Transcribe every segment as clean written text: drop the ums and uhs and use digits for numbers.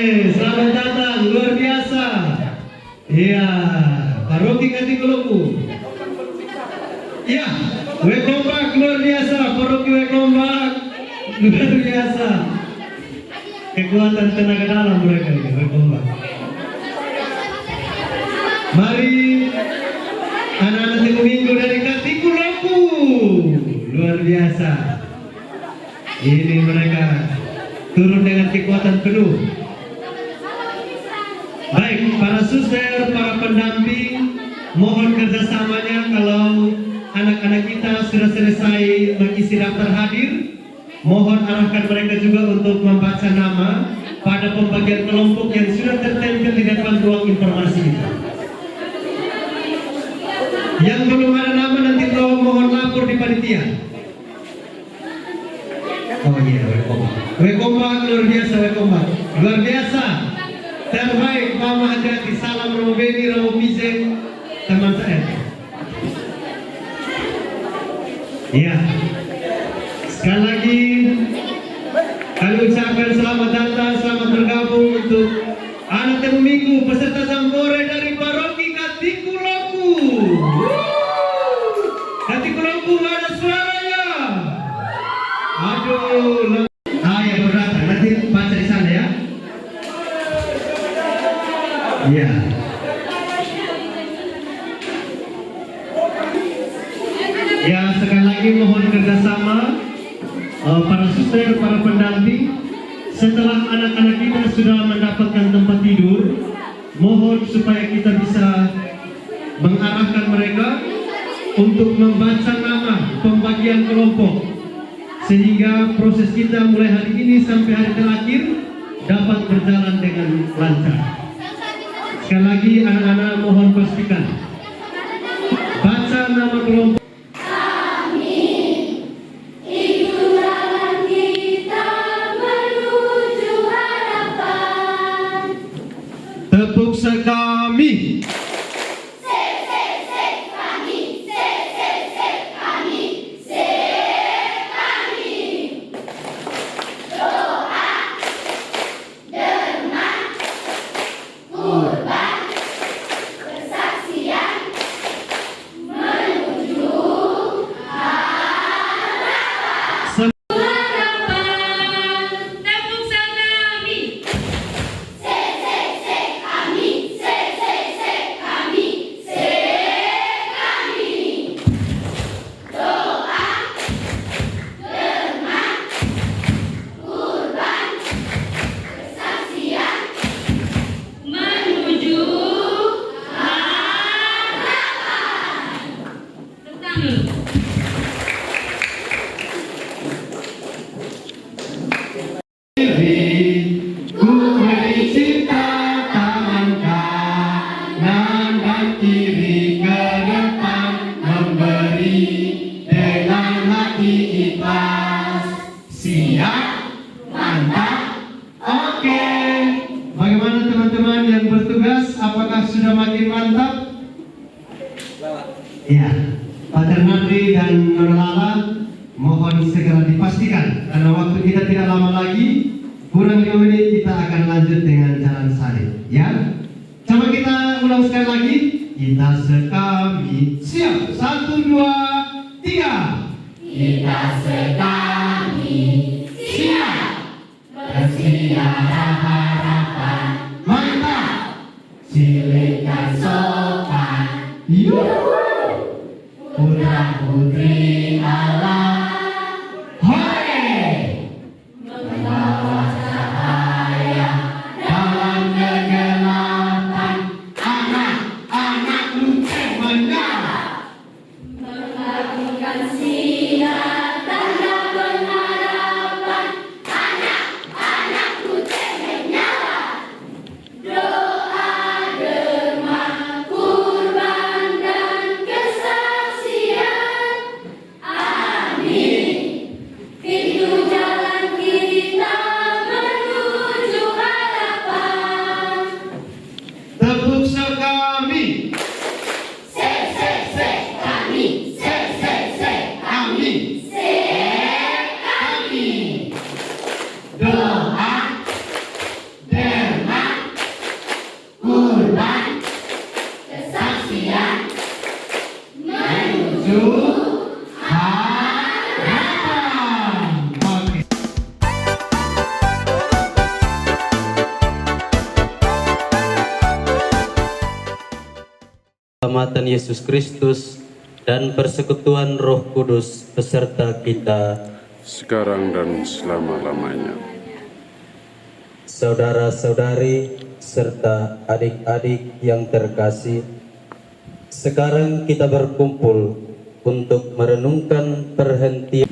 selamat datang, luar biasa. Iya, Paroki Katikulongku. Iya, welcome back, luar biasa. Paroki welcome back, luar biasa. Kekuatan tenaga dalam mereka ini, welcome back. Mari anak-anak Timur Minggu dari Katikulongku, luar biasa. Ini mereka turun dengan kekuatan penuh. Baik, para suster, para pendamping, mohon kerjasamanya. Kalau anak-anak kita sudah selesai mengisi daftar hadir, mohon arahkan mereka juga untuk membaca nama pada pembagian kelompok yang sudah tertempel di depan ruang informasi kita. Yang belum ada nama nanti tolong mohon lapor di panitia. Oh iya, welcome back, luar biasa, welcome back. Luar biasa, terbaik, Mama hati-hati, salam Romo Beni, Romo Pizen, teman saya. Iya, sekali lagi kami ucapkan selamat datang, selamat bergabung untuk anak Timur Minggu peserta Jambore dari Paroki Katikulongku. Katikulongku nggak ada suaranya. Aduh, ya berdatang. Nanti baca di sana ya. Iya. Ya, sekali lagi mohon kerjasama para suster, para pendamping. Setelah anak-anak kita sudah mendapatkan tempat tidur, mohon supaya kita bisa mengarahkan mereka untuk membaca nama pembagian kelompok, sehingga proses kita mulai hari ini sampai hari terakhir dapat berjalan dengan lancar. Sekali lagi anak-anak mohon pastikan baca nama kelompok. Tepuk sekami. Ya, Pater Nandri dan Nurlala mohon segera dipastikan karena waktu kita tidak lama lagi, kurang 5 menit kita akan lanjut dengan jalan salib. Ya, coba kita ulang sekali lagi. Kita sekami, siap, 1, 2, 3. Kita sekami, siap, bersiara harapan, mantap, cilik dan sopan. Putra putri Allah, hore, membawa cahaya dalam kegelapan, anak-anak luceh menyala, mengagungkan sinar tanda pengharapan, anak-anak luceh menyala, doa derma kurban dan kesaksian. Amin. Pintu jalan kita menuju harapan. Tepuk sekami. Kami. Kami. Doa derma keselamatan Yesus Kristus, dan persekutuan Roh Kudus beserta kita, sekarang dan selama-lamanya. Saudara-saudari serta adik-adik yang terkasih, sekarang kita berkumpul untuk merenungkan perhentian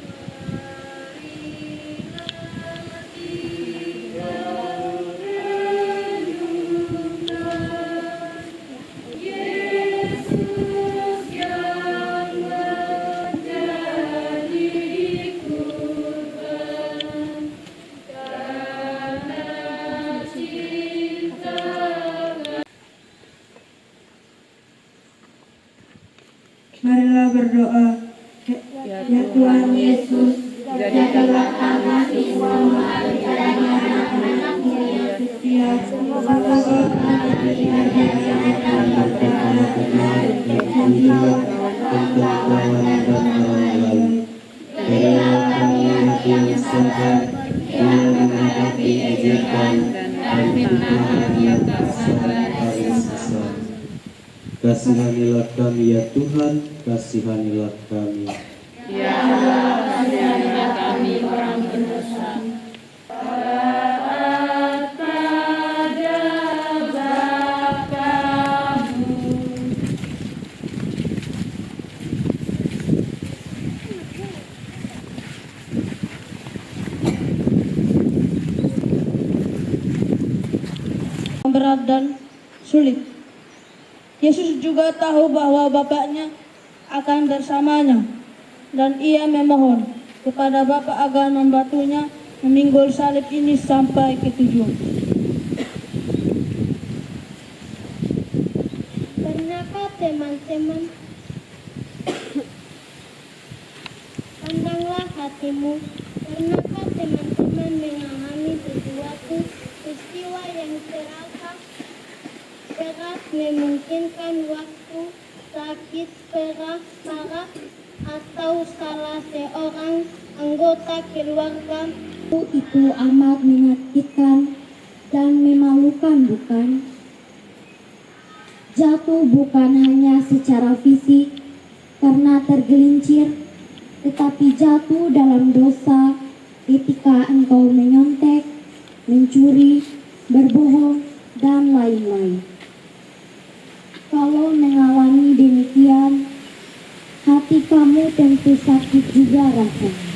Marilah berdoa. Ya Tuhan Yesus, jadikanlah kami semua menjadi anak-anak-Mu yang setia, semoga kasihanilah kami ya Tuhan, kasihanilah kami. Ya Allah, kasihanilah kami orang berdosa. Berat dan sulit. Yesus juga tahu bahwa Bapaknya akan bersamanya, dan ia memohon kepada Bapa agar membantunya memikul salib ini sampai ke tujuan. Pernahkah teman-teman, pandanglah hatimu, pernahkah teman-teman mengalami sesuatu peristiwa yang terasa berat, memungkinkan waktu sakit parah atau salah seorang anggota keluarga? Itu amat menyakitkan dan memalukan, bukan? Jatuh bukan hanya secara fisik karena tergelincir, tetapi jatuh dalam dosa ketika engkau menyontek, mencuri, berbohong, dan lain-lain. Kalau mengalami demikian, hati kamu tentu sakit juga rasanya.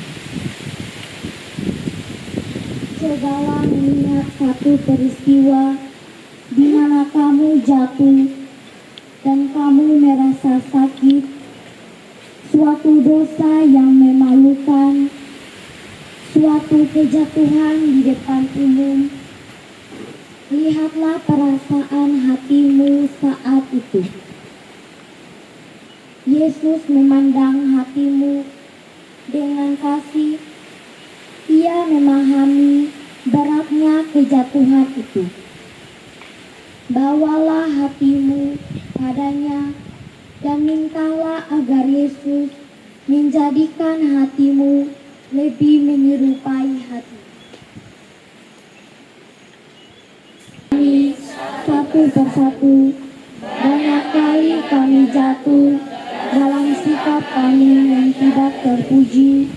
Cobalah mengingat satu peristiwa di mana kamu jatuh dan kamu merasa sakit, suatu dosa yang memalukan, suatu kejatuhan di depan umum. Lihatlah perasaan hatimu saat itu. Yesus memandang hatimu dengan kasih. Ia memahami beratnya kejatuhan itu. Bawalah hatimu padanya dan mintalah agar Yesus menjadikan hatimu lebih menyerupai hati. Satu persatu, banyak kali kami jatuh dalam sikap kami yang tidak terpuji.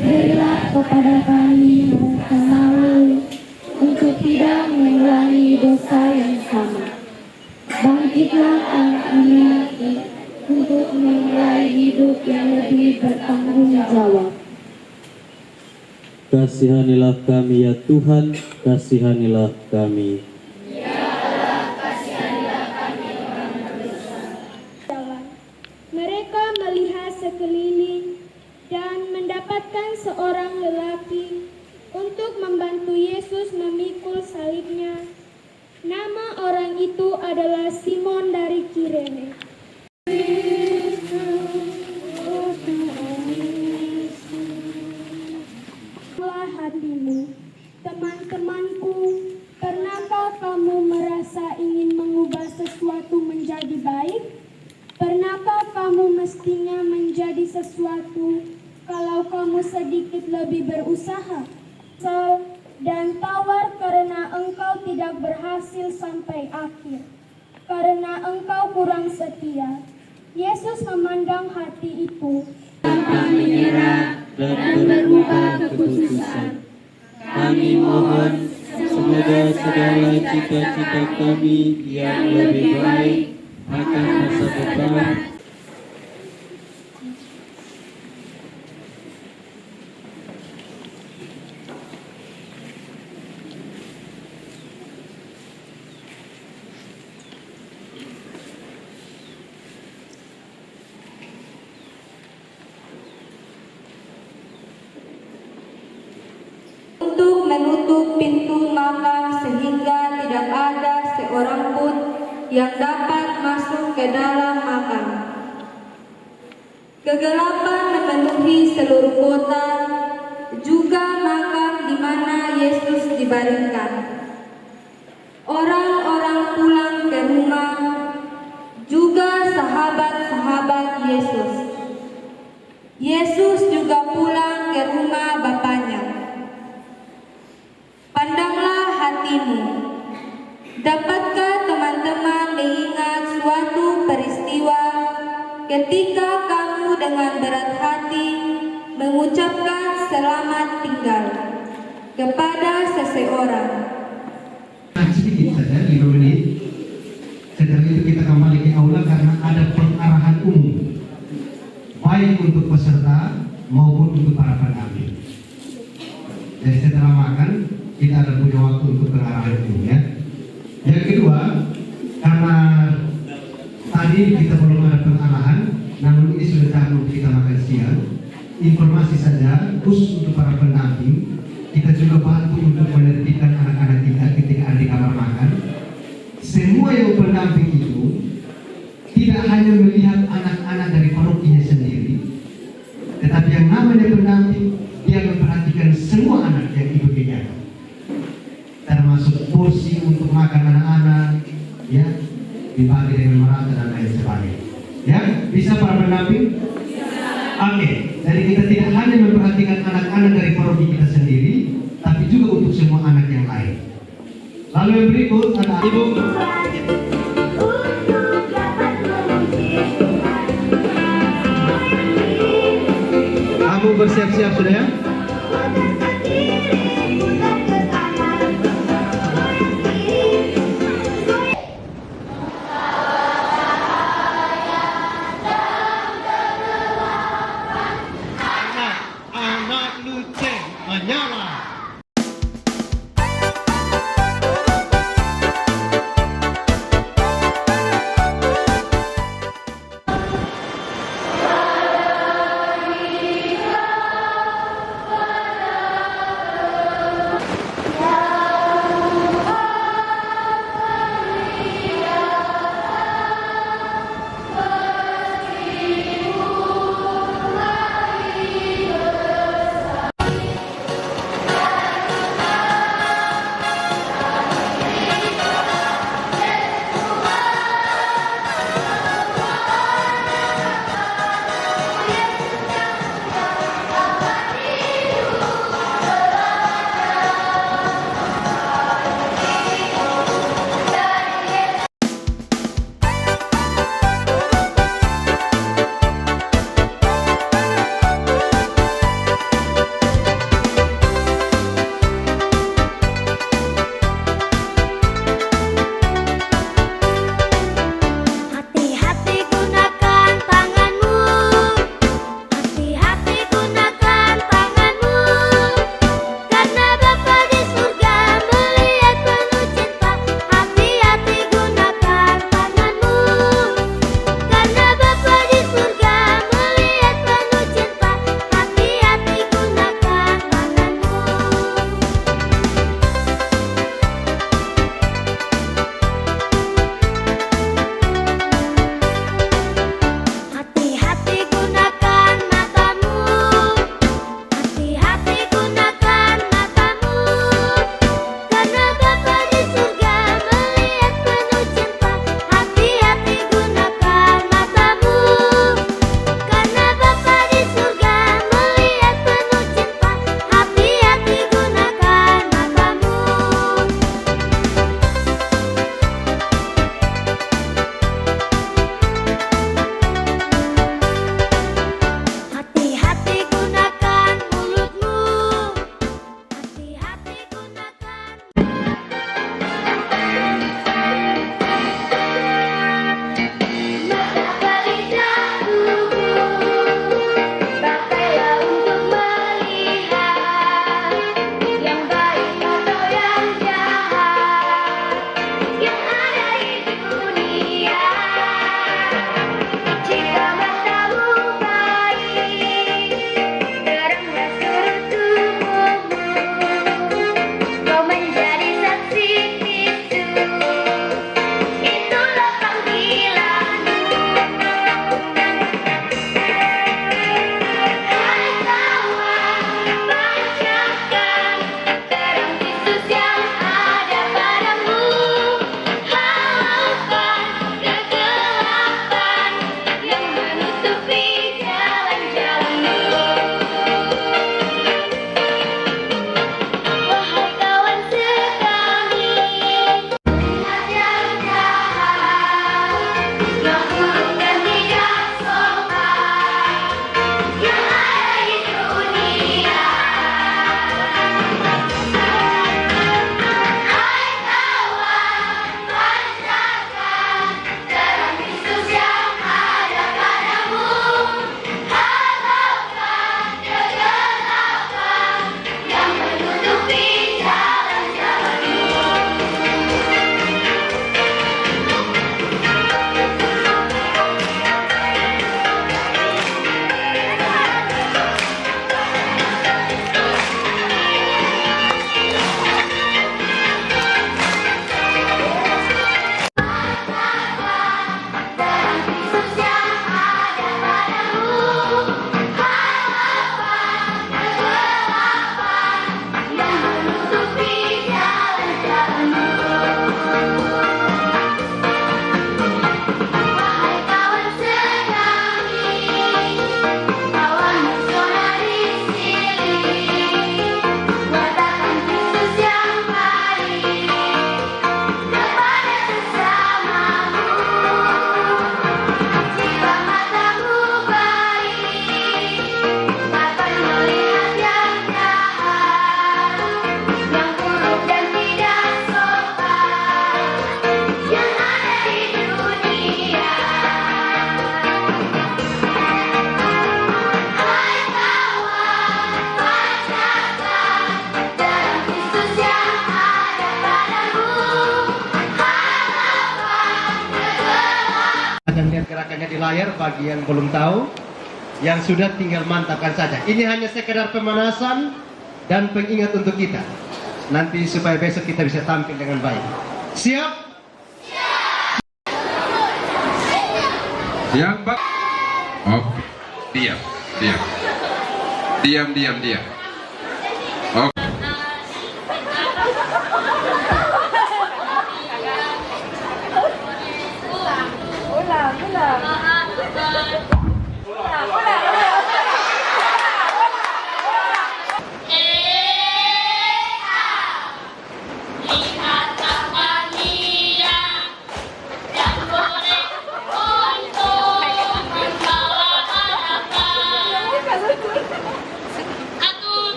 Berilah kepada kami rasa malu untuk tidak mengulangi dosa yang sama. Bangkitlah kami untuk memulai hidup yang lebih bertanggung jawab. Kasihanilah kami ya Tuhan, kasihanilah kami. Mereka melihat sekeliling dan mendapatkan seorang lelaki untuk membantu Yesus memikul salibnya. Nama orang itu adalah Simon dari Kirene. Hatimu, teman-temanku, pernahkah kamu merasa ingin mengubah sesuatu menjadi baik? Pernahkah kamu mestinya menjadi sesuatu kalau kamu sedikit lebih berusaha? Dan tawar karena engkau tidak berhasil sampai akhir. karena engkau kurang setia. Yesus memandang hati itu. Tanpa menyerah dan berubah keputusan. Kami mohon semoga segala cita-cita kami yang lebih baik akan masa depan untuk menutup pintu makam sehingga tidak ada seorang pun yang dapat masuk ke dalam makam. Kegelapan memenuhi seluruh kota, juga makam di mana Yesus dibaringkan. Orang-orang pulang ke rumah, juga sahabat-sahabat Yesus. Yesus juga pulang ke rumah Bapaknya. Pandanglah hatimu. Dapatkah teman-teman mengingat suatu peristiwa ketika kamu dengan berat hati mengucapkan selamat tinggal kepada seseorang? Sedikit saja, 5 menit. Setelah itu kita kembali ke aula karena ada pengarahan umum, baik untuk peserta maupun untuk para pendamping. Jadi setelah makan, kita ada punya waktu untuk pengarahan umum ya. Yang kedua, karena tadi kita belum ada pengarahan, namun ini sudah saatnya untuk kita makan siang. Informasi saja, khusus untuk para pendamping, kita juga bantu untuk menertibkan anak-anak kita ketika ada di kamar makan. Semua yang pendamping itu tidak hanya melihat anak-anak dari parokinya sendiri, tetapi yang namanya pendamping, dia memperhatikan semua anak yang ikut kegiatan, termasuk porsi untuk makan anak-anak, ya, dibagi dengan merata dan lain sebagainya. Ya, bisa para pendamping? Oke, jadi kita tidak hanya memperhatikan anak-anak dari paroki kita sendiri, tapi juga untuk semua anak yang lain. Lalu yang berikut ada Ibu. Kamu bersiap-siap sudah ya? Anak Luceng menyala. hanya di layar bagi yang belum tahu. Yang sudah tinggal mantapkan saja. Ini hanya sekedar pemanasan dan pengingat untuk kita. Nanti supaya besok kita bisa tampil dengan baik. Siap? Yang oke, diam. Oke.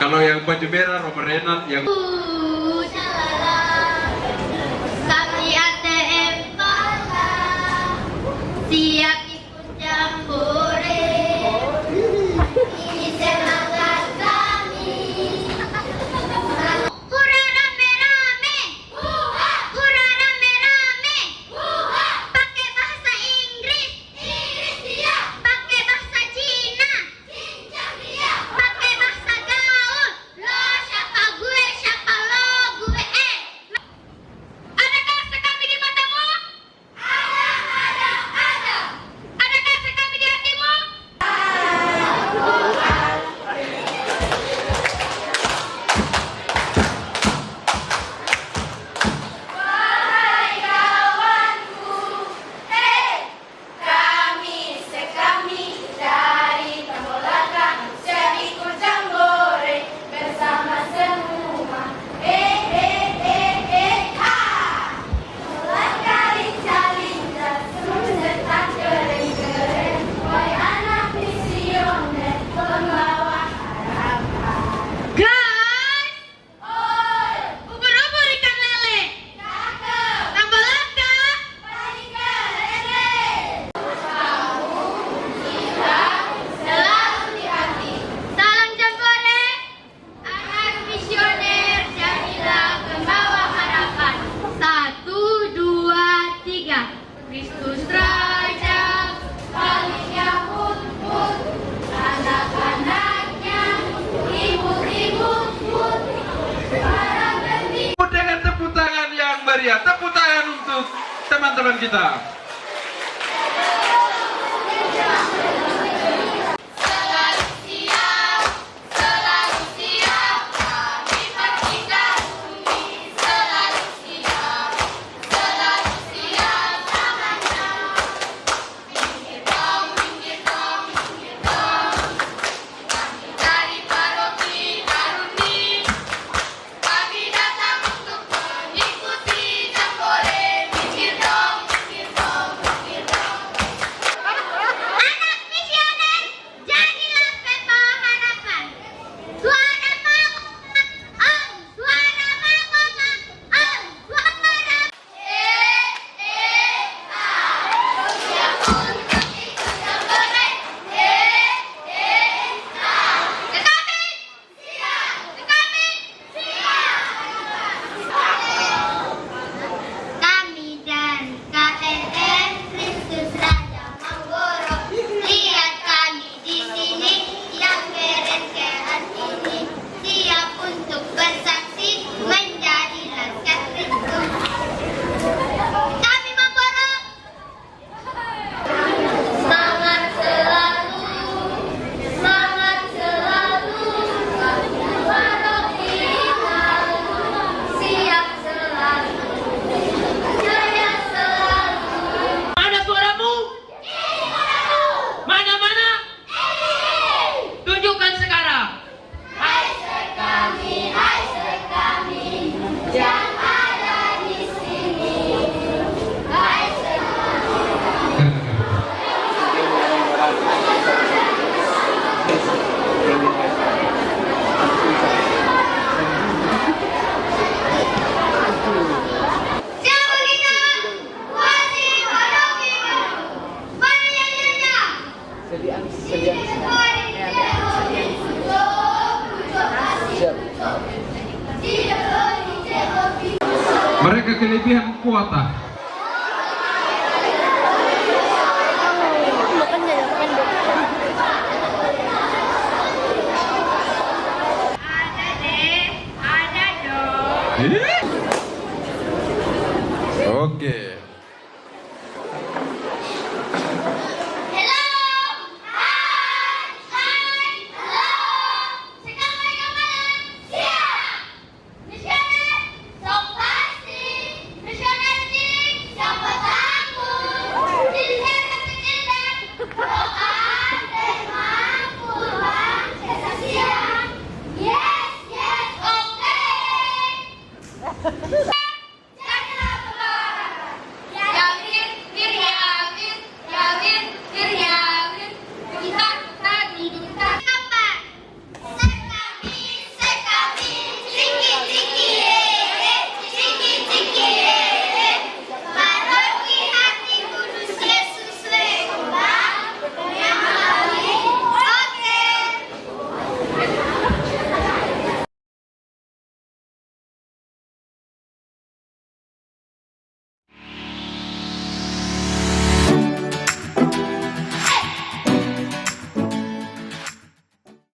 Kalau yang baju merah Robert Renat yang Kami ATM pala, siap ikut jambore. Ini semangat kami. Hura rame-rame, hura rame-rame. Pakai bahasa Inggris, dia. Pakai bahasa Cina, pakai bahasa gaul. Lo siapa gue, siapa lo gue. Adakah sekami di matamu? Ada. Adakah sekami di hatimu? Wahai kawanku, kami dari Tambolaka, ikut jambore bersama semua. Lincah-lincah, serentak keren-keren, wahai anak misioner, pembawa harapan. Guys! Ubur-ubur ikan lele. Cakep. Tambolaka. Ikan lele. Kamu kita selalu di hati. Salam jambore. Anak misioner, jadilah pembawa harapan. 1, 2, 3. Kristus Raja, baliknya put-put. Anak-anaknya ribut-ribut. Para penting. dengan tepuk tangan yang meriah. Tepuk tangan untuk teman-teman kita. Selalu siap, kami bertindak bumi. Selalu siap tangannya. Minggir dong. Kami dari paroki Karuni, kami datang untuk mengikuti jambore. Minggir dong. Mereka kelebihan kuota. Ada deh, ada dong. Oke.